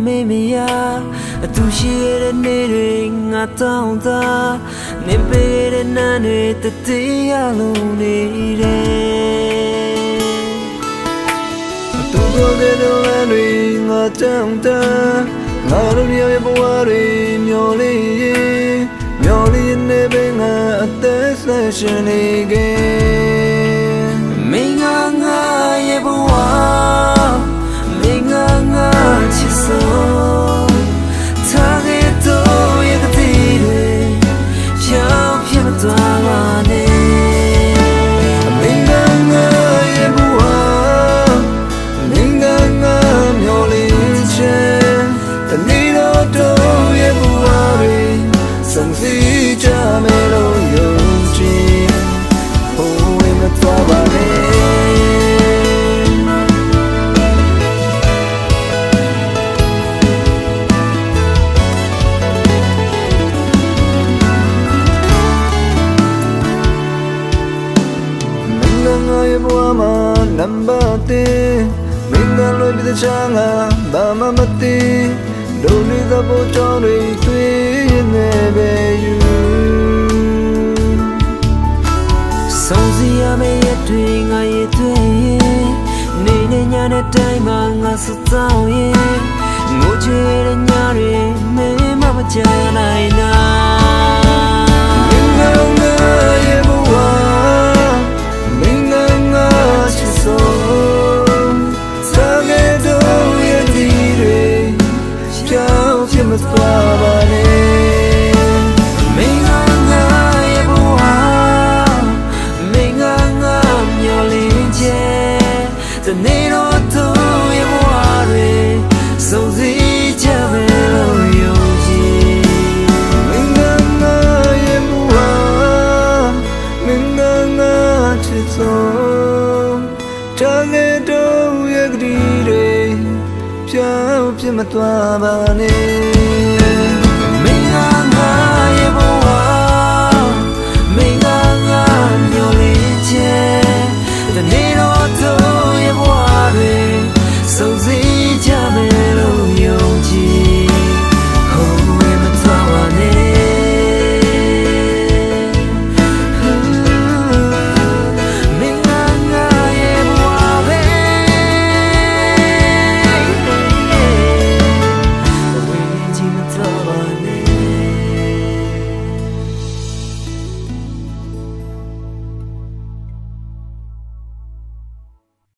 မေမယာအတူရှိတဲ့နေ့တွေငါတောင်းတာနေပေးတဲ့နာတွေတတိယလုံးနေတယ်သူတို့တဲ့တော့တွေငါတောင်းတာငါတို့ရဲ့ဘဝတွေမျောလေးနေပဲငါအသက်ဆက်ရှင်နေခဲ့မင်းငါရဲ့ဘဝမင်းငါချစ်ဆုံးထားခဲ့တော့ရဲ့ကတိတွေရောက်ပြမသွားပါနဲ့မင်းငါရဲ့ဘဝမင်းငါမျောလေးချင်တနေ့တော့ရဲ့ဘဝတွေဆုံးစီကြမယ်လို့ယုံကြည်ဟိုဝေးမသွားပါနဲ့ငါရဲ့ဘဝမှာနံပါတ်3မင်းကလွယ်ပြီးတဲ့ချာငါဘာမှမသိဒုနေသဘောကြောင့်တွေတွေ့နေပဲယူဆုံးစီရမယ့်ရတွေငါရဲ့တွေ့ရင်နေနဲ့ညနဲ့တိုင်းမှာငါစတောင်းရင်ငိုချင်တဲ့ညတွေမင်းမကြနိုင်နာမသွားပါနဲ့မင်းငါရဲ့ဘဝမင်းငါမျောလင်းချက်တနေ့တော့သူရဲ့ဘဝတွေစုံစည်းကြမယ်လို့ယုံကြည်မင်းငါရဲ့ဘဝမင်းငါချစ်ဆုံးတနေ့တော့ရဲ့ကလေးတွေပြောင်းပြမသွားပါနဲ့